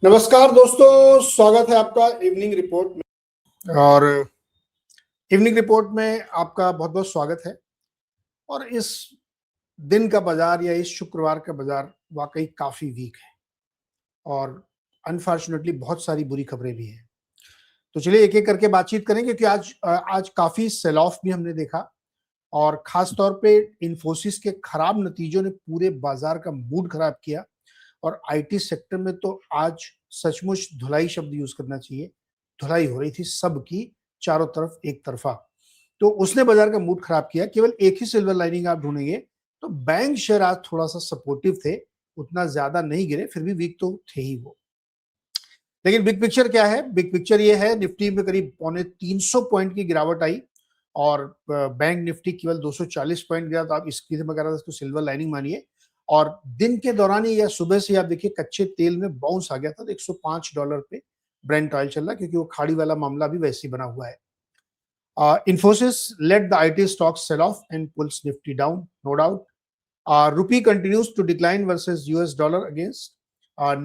नमस्कार दोस्तों, स्वागत है आपका इवनिंग रिपोर्ट में। और इवनिंग रिपोर्ट में आपका बहुत बहुत स्वागत है। और इस दिन का बाजार या इस शुक्रवार का बाजार वाकई काफी वीक है और अनफॉर्चुनेटली बहुत सारी बुरी खबरें भी हैं। तो चलिए एक एक करके बातचीत करेंगे क्योंकि आज काफी सेल ऑफ भी हमने देखा और खास तौर पे इन्फोसिस के खराब नतीजों ने पूरे बाजार का मूड खराब किया। और आईटी सेक्टर में तो आज सचमुच धुलाई शब्द यूज करना चाहिए। धुलाई हो रही थी सबकी, चारों तरफ एक तरफा। तो उसने बाजार का मूड खराब किया। केवल एक ही सिल्वर लाइनिंग आप ढूंढेंगे तो बैंक शेयर आज थोड़ा सा सपोर्टिव थे, उतना ज्यादा नहीं गिरे, फिर भी वीक तो थे ही वो। लेकिन बिग पिक्चर क्या है? बिग पिक्चर ये है, निफ्टी में करीब 350 पॉइंट की गिरावट आई और बैंक निफ्टी केवल 240 पॉइंट गिरा। तो आप इसकी इसको सिल्वर लाइनिंग मानिए। और दिन के दौरान ही या सुबह से आप देखिए कच्चे तेल में बाउंस आ गया था। तो $105 पे ब्रेंट ऑयल चल रहा, क्योंकि वो खाड़ी वाला मामला भी वैसे ही बना हुआ है। Infosys led the IT stocks sell off and pulls Nifty down, no doubt. Rupee continues to decline versus US dollar against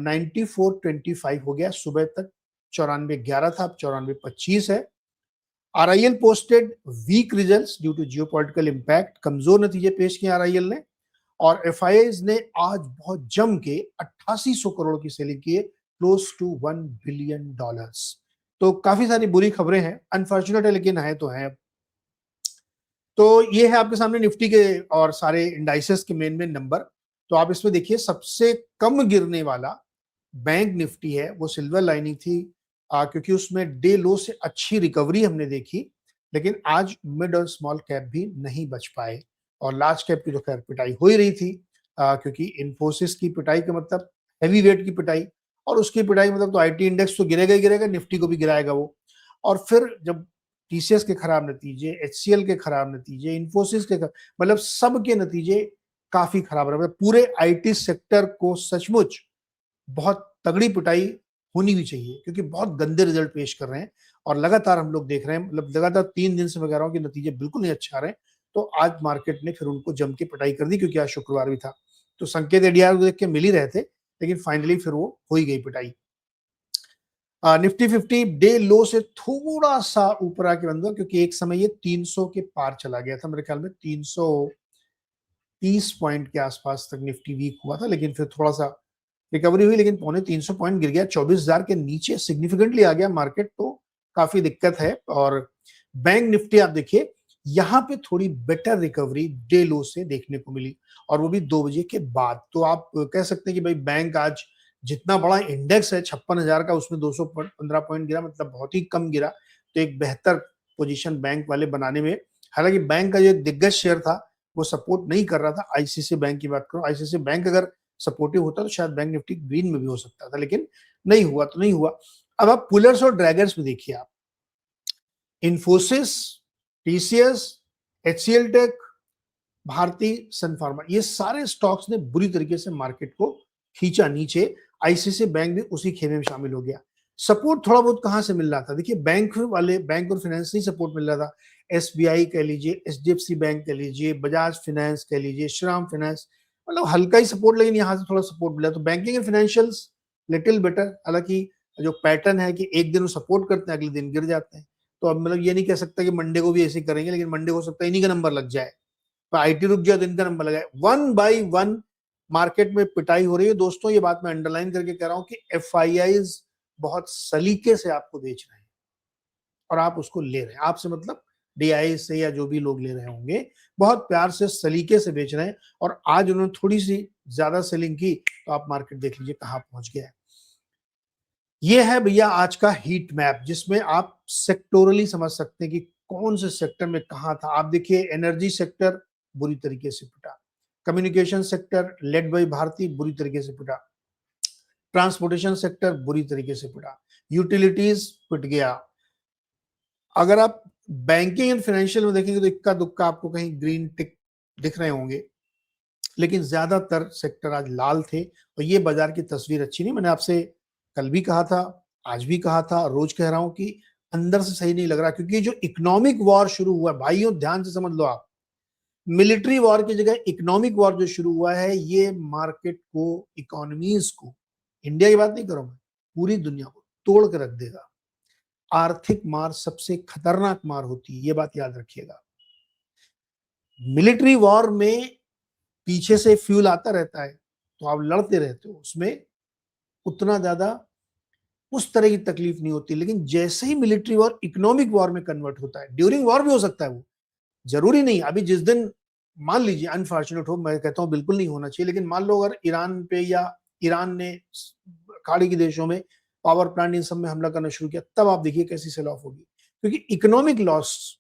94.25 हो गया सुबह तक। 94.11 था, अब 94.25 है। RIL posted weak results due to geopolitical impact, कमजोर नतीजे पेश किए RIL ने। और FIIs ने आज बहुत जम के 8800 करोड़ की सेलिंग की है, क्लोज टू $1 बिलियन। तो काफी सारी बुरी खबरें हैं, अनफॉर्चुनेट है लेकिन है तो है। तो ये है आपके सामने निफ्टी के और सारे इंडाइसेस के मेन नंबर। तो आप इसमें देखिए सबसे कम गिरने वाला बैंक निफ्टी है, वो सिल्वर लाइनिंग थी क्योंकि उसमें डे लो से अच्छी रिकवरी हमने देखी। लेकिन आज मिड और स्मॉल कैप भी नहीं बच पाए और लार्ज कैप की तो खैर पिटाई हो ही रही थी क्योंकि इन्फोसिस की पिटाई का मतलब हैवी वेट की पिटाई, और उसकी पिटाई मतलब तो आईटी इंडेक्स तो गिरेगा ही गिरेगा, निफ्टी को भी गिराएगा वो। और फिर जब टीसीएस के खराब नतीजे, एचसीएल के खराब नतीजे, इन्फोसिस के मतलब सब के नतीजे काफी खराब रहे। मतलब पूरे आईटी सेक्टर को सचमुच बहुत तगड़ी पिटाई होनी भी चाहिए क्योंकि बहुत गंदे रिजल्ट पेश कर रहे हैं। और लगातार हम लोग देख रहे हैं, मतलब लगातार 3 दिन से मैं कह रहा हूँ कि नतीजे बिल्कुल नहीं अच्छे आ रहे हैं। तो आज मार्केट ने फिर उनको जम के पिटाई कर दी क्योंकि आज शुक्रवार भी था। तो संकेत एडीआर को देख के मिल ही रहे थे, लेकिन फाइनली फिर वो हो ही गई पिटाई। निफ्टी 50 डे लो से थोड़ा सा ऊपर आके बंद हुआ क्योंकि एक समय ये 300 के पार चला गया था। मेरे ख्याल में 330 पॉइंट के आसपास तक निफ्टी वीक हुआ था, लेकिन फिर थोड़ा सा रिकवरी हुई, लेकिन 350 पॉइंट गिर गया, 24,000 के नीचे सिग्निफिकेंटली आ गया मार्केट। तो काफी दिक्कत है। और बैंक निफ्टी आप देखिए यहाँ पे थोड़ी बेटर रिकवरी डे लो से देखने को मिली, और वो भी 2 बजे के बाद। तो आप कह सकते हैं कि भाई बैंक आज जितना बड़ा इंडेक्स है 56,000 का, उसमें 215 पॉइंट गिरा, मतलब बहुत ही कम गिरा। तो एक बेहतर पोजीशन बैंक वाले बनाने में, हालांकि बैंक का जो दिग्गज शेयर था वो सपोर्ट नहीं कर रहा था। आईसीआईसीआई बैंक की बात करो, आईसीआईसीआई बैंक अगर सपोर्टिव होता तो शायद बैंक निफ्टी ग्रीन में भी हो सकता था, लेकिन नहीं हुआ तो नहीं हुआ। अब आप पुलर्स और ड्रैगर्स में देखिए, आप Infosys, TCS, HCL Tech, Bharti, Sun Pharma, ये सारे स्टॉक्स ने बुरी तरीके से मार्केट को खींचा नीचे। आईसीआईसीआई बैंक भी उसी खेमे में शामिल हो गया। सपोर्ट थोड़ा बहुत कहां से मिल रहा था? देखिए बैंक वाले, बैंक और फाइनेंस नहीं सपोर्ट मिल रहा था। एसबीआई कह लीजिए, एचडीएफसी बैंक कह लीजिए, बजाज फाइनेंस कह लीजिए, श्रीराम फाइनेंस, मतलब हल्का ही सपोर्ट, लेकिन यहाँ से थोड़ा सपोर्ट मिला। तो banking and financials little better. हालांकि जो पैटर्न है कि एक दिन वो सपोर्ट करते हैं, अगले दिन गिर जाते हैं। तो अब मतलब ये नहीं कह सकता कि मंडे को भी ऐसे करेंगे, लेकिन मंडे हो सकता है इन्हीं का नंबर लग जाए, आईटी रुक गया तो इनका नंबर लगा। 1 बाय 1 मार्केट में पिटाई हो रही है दोस्तों। ये बात मैं अंडरलाइन करके कह रहा हूं कि एफआईआईज बहुत सलीके से आपको बेच रहे हैं और आप उसको ले रहे हैं। आपसे मतलब डीआई से या जो भी लोग ले रहे होंगे, बहुत प्यार से सलीके से बेच रहे हैं। और आज उन्होंने थोड़ी सी ज्यादा सेलिंग की तो आप मार्केट देख लीजिए कहां पहुंच गया है। ये है भैया आज का हीट मैप, जिसमें आप सेक्टोरली समझ सकते हैं कि कौन से सेक्टर में कहां था। आप देखिए एनर्जी सेक्टर बुरी तरीके से पिटा, communication sector led by Bharti बुरी तरीके से पिटा, ट्रांसपोर्टेशन सेक्टर बुरी तरीके से पिटा, यूटिलिटीज पिट गया। अगर आप बैंकिंग एंड फाइनेंशियल में देखेंगे तो इक्का दुक्का आपको कहीं ग्रीन टिक दिख रहे होंगे, लेकिन ज्यादातर सेक्टर आज लाल थे। और ये बाजार की तस्वीर अच्छी नहीं। मैंने आपसे कल भी कहा था, आज भी कहा था, रोज कह रहा हूं कि अंदर से सही नहीं लग रहा, क्योंकि जो इकोनॉमिक वॉर शुरू हुआ, भाइयों ध्यान से समझ लो आप, मिलिट्री वॉर की जगह इकोनॉमिक वॉर जो शुरू हुआ है, ये मार्केट को, इकोनॉमीज को, इंडिया की बात नहीं कर रहा हूं मैं, पूरी दुनिया को तोड़ के रख देगा। आर्थिक मार सबसे खतरनाक मार होती है, ये बात याद रखिएगा। मिलिट्री वॉर में पीछे से फ्यूल आता रहता है तो आप लड़ते रहते हो, उसमें उतना ज्यादा उस तरह की तकलीफ नहीं होती। लेकिन जैसे ही मिलिट्री वॉर इकोनॉमिक वॉर में कन्वर्ट होता है, ड्यूरिंग वॉर भी हो सकता है, वो जरूरी नहीं। अभी जिस दिन मान लीजिए अनफॉर्चुनेट हो, मैं कहता हूं बिल्कुल नहीं होना चाहिए, लेकिन मान लो अगर ईरान पे या ईरान ने खाड़ी के देशों में पावर प्लांट इन सब में हमला करना शुरू किया, तब आप देखिए कैसी सेल ऑफ होगी, क्योंकि इकोनॉमिक लॉस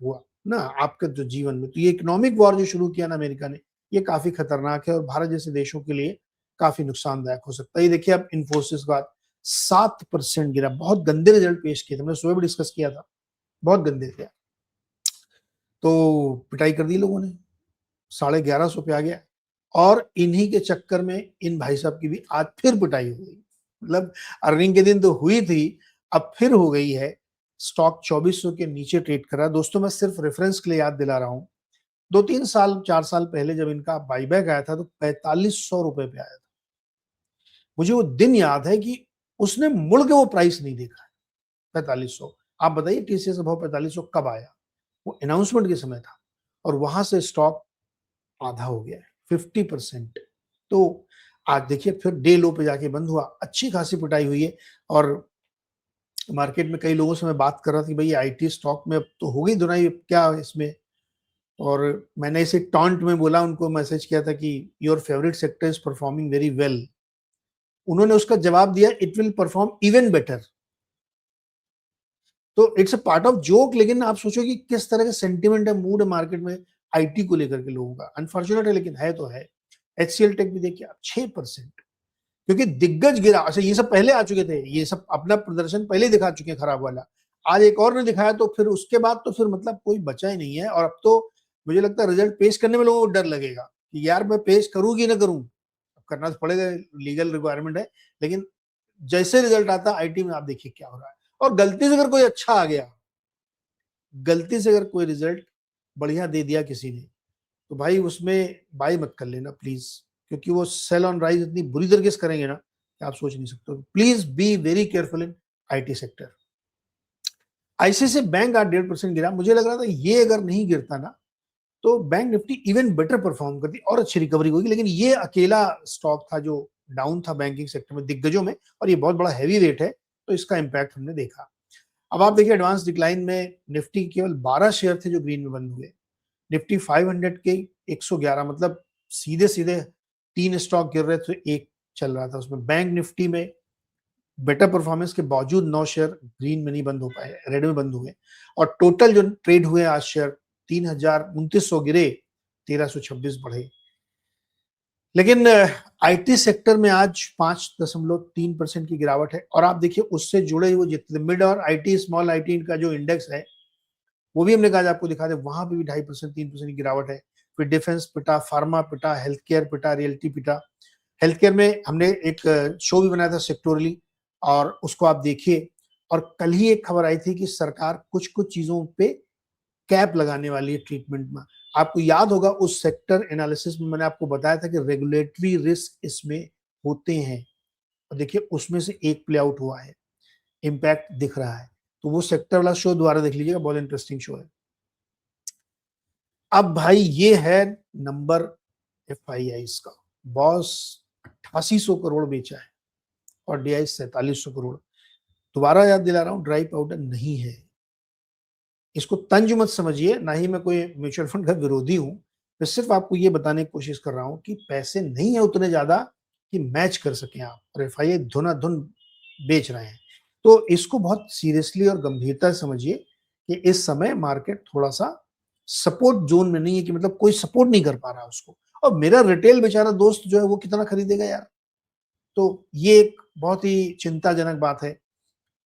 हुआ ना आपके जो जीवन में। तो ये इकोनॉमिक वॉर जो शुरू किया ना अमेरिका ने, ये काफी खतरनाक है और भारत जैसे देशों के लिए काफी नुकसानदायक हो सकता है। ये देखिए अब इन्फोसिस का 7% गिरा, बहुत गंदे रिजल्ट पेश किए थे, हमने सुबह भी डिस्कस किया था, बहुत गंदे थे। तो पिटाई कर दी लोगों ने, 1150 पे आ गया। और इन्हीं के चक्कर में इन भाई साहब की भी आज फिर पिटाई हो गई। मतलब अर्निंग के दिन तो हुई थी, अब फिर हो गई है। स्टॉक 2400 के नीचे ट्रेड कर रहा है। दोस्तों मैं सिर्फ रेफरेंस के लिए याद दिला रहा हूं, 2-3 साल 4 साल पहले जब इनका बाईबैक आया था तो 4500 रुपए पे आया था। मुझे वो दिन याद है कि उसने मुड़ के वो प्राइस नहीं देखा है, 4500। आप बताइए टीसीएस का भाव 4500 कब आया? वो अनाउंसमेंट के समय था, और वहां से स्टॉक आधा हो गया है, 50%। तो आज देखिए फिर डे लो पे जाके बंद हुआ, अच्छी खासी पिटाई हुई है। और मार्केट में कई लोगों से मैं बात कर रहा था कि भाई आईटी स्टॉक में अब तो हो गई धुनाई, अब क्या इसमें? और मैंने इसे टॉन्ट में बोला, उनको मैसेज किया था कि your favourite sector is performing very well. उन्होंने उसका जवाब दिया, it will perform even better. तो it's a part of joke, लेकिन आप सोचो कि किस तरह का सेंटिमेंट है, मूड है मार्केट में आईटी को लेकर के लोगों का। अनफॉर्चुनेट है लेकिन है तो है। एचसीएल टेक भी देखिए आप 6%, क्योंकि दिग्गज गिरा। अच्छा ये सब पहले आ चुके थे, ये सब अपना प्रदर्शन पहले दिखा चुके हैं खराब वाला। आज एक और ने दिखाया तो फिर उसके बाद तो फिर मतलब कोई बचा ही नहीं है। और अब तो मुझे लगता है रिजल्ट पेश करने में लोगों को डर लगेगा कि यार मैं पेश करूँ कि ना करूँ। करना तो पड़ेगा, लीगल रिक्वायरमेंट है। लेकिन जैसे रिजल्ट आता आईटी में, आप देखिए क्या हो रहा है। और गलती से अगर कोई अच्छा आ गया, गलती से अगर कोई रिजल्ट बढ़िया दे दिया किसी ने, तो भाई उसमें बाई मत कर लेना प्लीज, क्योंकि वो सेल ऑन राइज इतनी बुरी तरीके से करेंगे ना कि आप सोच नहीं सकते। Please be very careful in IT sector. ICICI bank आज 1.5% गिरा। मुझे लग रहा था ये अगर नहीं गिरता ना तो bank Nifty even better perform करती और अच्छी रिकवरी होगी, लेकिन ये अकेला स्टॉक था जो डाउन था बैंकिंग सेक्टर में दिग्गजों में, और ये बहुत बड़ा हैवी वेट है, तो इसका इंपैक्ट हमने देखा। अब आप देखिए एडवांस डिक्लाइन में निफ्टी केवल 12 शेयर थे जो ग्रीन में बंद हुए। निफ्टी 500 के 111, मतलब सीधे सीधे 3 स्टॉक गिर रहे थे, एक चल रहा था उसमें। बैंक निफ्टी में बेटर परफॉर्मेंस के बावजूद 9 शेयर ग्रीन में नहीं बंद हो पाए, रेड में बंद हुए। और टोटल जो ट्रेड हुए आज शेयर 3029 गिरे, 1326 बढ़े। लेकिन आईटी सेक्टर में आज 5.3% की गिरावट है। और आप देखिए उससे जुड़े हुए जितने मिड और आईटी स्मॉल आईटी का जो इंडेक्स है, वो भी हमने कहा आपको दिखा दे, वहां पे भी 2.5% 3% की गिरावट है। फिर डिफेंस पिटा, फार्मा पिटा, हेल्थ केयर पिटा, रियल्टी पिटा। हेल्थ केयर में हमने एक शो भी बनाया था सेक्टोरली, और उसको आप देखिए। और कल ही एक खबर आई थी कि सरकार कुछ कुछ चीजों पे कैप लगाने वाली है ट्रीटमेंट में। आपको याद होगा उस सेक्टर एनालिसिस में मैंने आपको बताया था कि रेगुलेटरी रिस्क इसमें होते हैं, और देखिए उसमें से एक प्ले आउट हुआ है, इम्पैक्ट दिख रहा है। तो वो सेक्टर वाला शो दोबारा देख लीजिएगा, बहुत इंटरेस्टिंग शो है। अब भाई ये है नंबर एफआईआई का। बॉस 8800 करोड़ बेचा है और डीआई 4700 करोड़। दोबारा याद दिला रहा हूं, ड्राई पाउडर नहीं है। इसको तंज मत समझिए, ना ही मैं कोई म्यूचुअल फंड का विरोधी हूं। मैं सिर्फ आपको ये बताने की कोशिश कर रहा हूं कि पैसे नहीं है उतने ज्यादा कि मैच कर सकें आप, और एफआईआई धुनाधुन बेच रहे हैं। तो इसको बहुत सीरियसली और गंभीरता से समझिए कि इस समय मार्केट थोड़ा सा सपोर्ट जोन में नहीं है, कि मतलब कोई सपोर्ट नहीं कर पा रहा उसको। और मेरा रिटेल बेचारा दोस्त जो है वो कितना खरीदेगा यार? तो ये एक बहुत ही चिंताजनक बात है।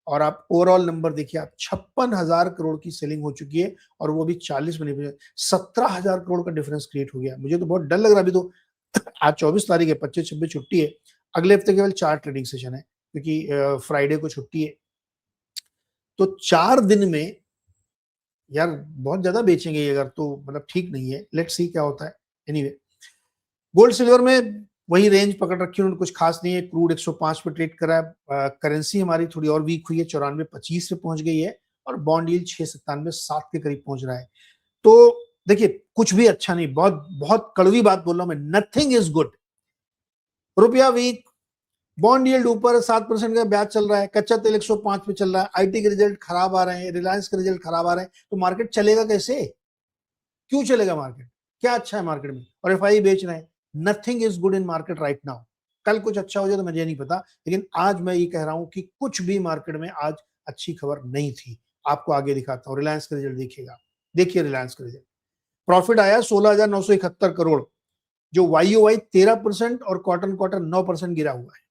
और आप ओवरऑल नंबर देखिए, आप 56,000 करोड़ की सेलिंग हो चुकी है, और वो भी 40 में नहीं, 17,000 करोड़ का डिफरेंस क्रिएट हो गया। मुझे तो बहुत डर लग रहा है। अभी तो आज 24 तारीख है, 25-26 छुट्टी है, अगले हफ्ते केवल 4 ट्रेडिंग सेशन है, क्योंकि फ्राइडे को छुट्टी है। तो 4 दिन में यार बहुत ज्यादा बेचेंगे ये अगर, तो मतलब ठीक नहीं है। लेट्स सी क्या होता है। एनीवे, गोल्ड सिल्वर में वही रेंज पकड़ रखी है उन्होंने, कुछ खास नहीं है। क्रूड 105 पे ट्रेड करा है। करेंसी हमारी थोड़ी और वीक हुई है, 94.25 पे पहुंच गई है, और बॉन्ड यील्ड 6.97 के करीब पहुंच रहा है। तो देखिए कुछ भी अच्छा नहीं, बहुत बहुत कड़वी बात बोल रहा हूं मैं, नथिंग इज गुड। रुपया वीक, बॉन्ड यील्ड ऊपर, 7% का ब्याज चल रहा है, कच्चा तेल 105 पे चल रहा है, आईटी के रिजल्ट खराब आ रहे हैं, रिलायंस के रिजल्ट खराब आ रहे हैं, तो मार्केट चलेगा कैसे? क्यों चलेगा मार्केट? क्या अच्छा है मार्केट में? और एफआई बेच रहे हैं। Nothing is good in market right now. कल कुछ अच्छा हो जाए तो मुझे नहीं पता, लेकिन आज मैं ये कह रहा हूं कि कुछ भी मार्केट में आज अच्छी खबर नहीं थी। आपको आगे दिखाता हूं, रिलायंस का रिजल्ट देखिएगा। देखिए रिलायंस का रिजल्ट, प्रॉफिट आया 16,971 करोड़, जो YOY 13% और क्वार्टर क्वार्टर 9% गिरा हुआ है।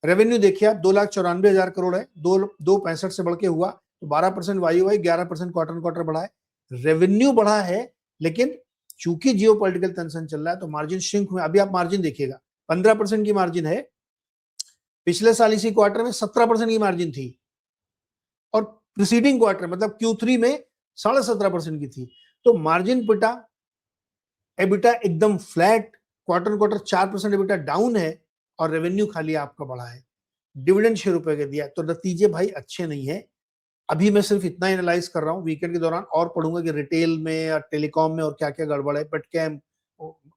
रेवेन्यू देखिए आप, 2,94,000 करोड़ है, 2,65 से बढ़ के हुआ, तो 12% YOY, 11% क्वार्टर क्वार्टर बढ़ा है। रेवेन्यू बढ़ा है, लेकिन चूंकि जियो पॉलिटिकल टेंशन चल रहा है तो मार्जिन श्रिंक हुए। अभी आप मार्जिन देखिएगा, 15% की मार्जिन है, पिछले साल इसी क्वार्टर में 17% की मार्जिन थी, और प्रीसीडिंग क्वार्टर मतलब Q3 में 17.5% की थी। तो मार्जिन पिटा, एबिटा एकदम flat, quarter quarter 4% EBITDA down है, और रेवेन्यू खाली आपका बढ़ा है। डिविडेंड 6 रुपए का दिया, तो नतीजे भाई अच्छे नहीं है। अभी मैं सिर्फ इतना एनालाइज कर रहा हूँ, वीकेंड के दौरान और पढ़ूंगा कि रिटेल में या टेलीकॉम में और क्या क्या गड़बड़ है। पेटकेम,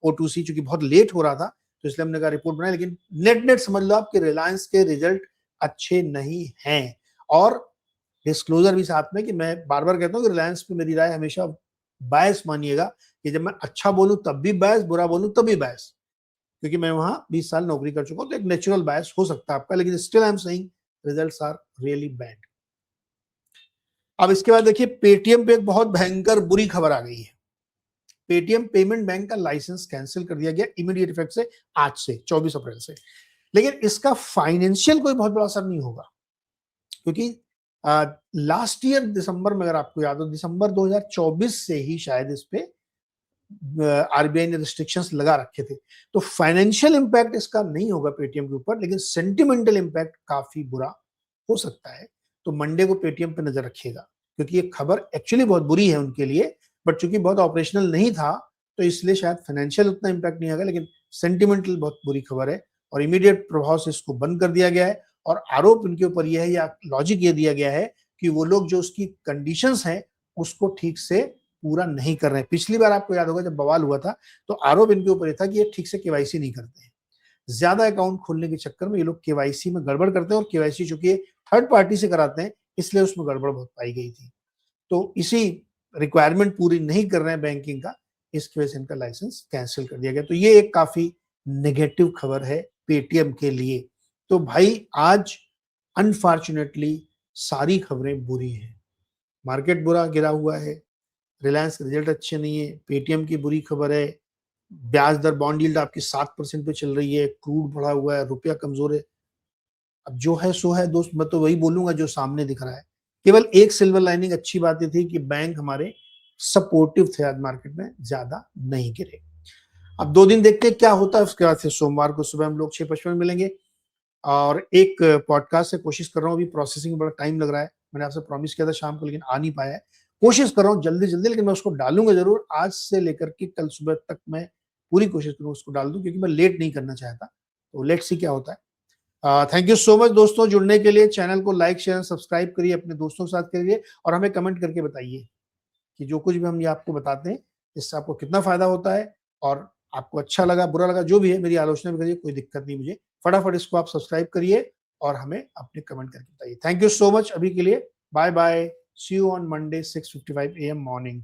O2C, चूंकि बहुत लेट हो रहा था तो इसलिए हमने कहा रिपोर्ट बनाई, लेकिन नेट नेट समझ लो आपके रिलायंस के रिजल्ट अच्छे नहीं हैं। और डिस्क्लोजर भी साथ में, कि मैं बार बार कहता हूँ कि रिलायंस पे मेरी राय हमेशा बायस मानिएगा, कि जब मैं अच्छा बोलूं तब भी बायस, बुरा बोलूं तब भी बायस, क्योंकि मैं वहां 20 साल नौकरी कर चुका हूं, तो एक नेचुरल बायस हो सकता है आपका, लेकिन still I am saying results are really bad. अब इसके बाद देखिए, पेटीएम पे एक बहुत भयंकर बुरी खबर आ गई है। पेटीएम पेमेंट बैंक का लाइसेंस कैंसिल कर दिया गया इमीडिएट इफेक्ट से, आज से 24 अप्रैल से। लेकिन इसका फाइनेंशियल कोई बहुत बड़ा असर नहीं होगा, क्योंकि लास्ट ईयर दिसंबर में, अगर आपको याद हो, दिसंबर 2024 से ही शायद इस पे आरबीआई ने रिस्ट्रिक्शंस लगा रखे थे। तो फाइनेंशियल इंपैक्ट इसका नहीं होगा पेटीएम के ऊपर, लेकिन सेंटिमेंटल इंपैक्ट काफी बुरा हो सकता है। तो मंडे को पेटीएम पे नजर रखिएगा, क्योंकि ये खबर एक्चुअली बहुत बुरी है उनके लिए, बट चूंकि बहुत ऑपरेशनल नहीं था तो इसलिए शायद फाइनेंशियल उतना इंपैक्ट नहीं आएगा, लेकिन सेंटिमेंटल बहुत बुरी खबर है। और इमीडिएट प्रभाव से इसको बंद कर दिया गया है, और आरोप इनके ऊपर यह है, या लॉजिक ये दिया गया है कि वो लोग जो उसकी कंडीशंस हैं उसको ठीक से पूरा नहीं कर रहे हैं। पिछली बार आपको याद होगा जब बवाल हुआ था, तो आरोप इनके ऊपर ये था कि ये ठीक से केवाईसी नहीं करते हैं। ज्यादा अकाउंट खोलने के चक्कर में ये लोग केवाईसी में गड़बड़ करते हैं, और केवाईसी चूंकि थर्ड पार्टी से कराते हैं इसलिए उसमें गड़बड़ बहुत पाई गई थी। तो इसी रिक्वायरमेंट पूरी नहीं कर रहे हैं बैंकिंग का, इसकी वजह से इनका लाइसेंस कैंसिल कर दिया गया। तो ये एक काफी नेगेटिव खबर है पेटीएम के लिए। तो भाई आज अनफॉर्चुनेटली सारी खबरें बुरी हैं। मार्केट बुरा गिरा हुआ है, रिलायंस के रिजल्ट अच्छे नहीं है, पेटीएम की बुरी खबर है, ब्याज दर बॉन्ड यील्ड आपकी 7% पे चल रही है, क्रूड बढ़ा हुआ है, रुपया कमजोर है। अब जो है सो है दोस्त, मैं तो वही बोलूंगा जो सामने दिख रहा है। केवल एक सिल्वर लाइनिंग अच्छी बात ये थी कि बैंक हमारे सपोर्टिव थे, आज मार्केट में ज्यादा नहीं गिरे। अब 2 दिन देखते हैं क्या होता है, उसके बाद फिर सोमवार को सुबह हम लोग 6:55 मिलेंगे। और एक पॉडकास्ट से कोशिश कर रहा हूँ, अभी प्रोसेसिंग में बड़ा टाइम लग रहा है, मैंने आपसे प्रॉमिस किया था शाम को, लेकिन आ नहीं पाया है। कोशिश कर रहा हूँ जल्दी जल्दी, लेकिन मैं उसको डालूंगा जरूर, आज से लेकर के कल सुबह तक मैं पूरी कोशिश करूँ उसको डाल दूं, क्योंकि मैं लेट नहीं करना चाहता। तो लेट्स सी क्या होता है। थैंक यू सो मच दोस्तों जुड़ने के लिए। चैनल को लाइक शेयर सब्सक्राइब करिए, अपने दोस्तों के साथ करिए, और हमें कमेंट करके बताइए कि जो कुछ भी हम ये आपको बताते हैं इससे आपको कितना फायदा होता है, और आपको अच्छा लगा बुरा लगा जो भी है, मेरी आलोचना भी करिए, कोई दिक्कत नहीं मुझे। फटाफट इसको आप सब्सक्राइब करिए और हमें अपने कमेंट करके बताइए। थैंक यू सो मच अभी के लिए, bye bye, see you on Monday 6:55 AM morning.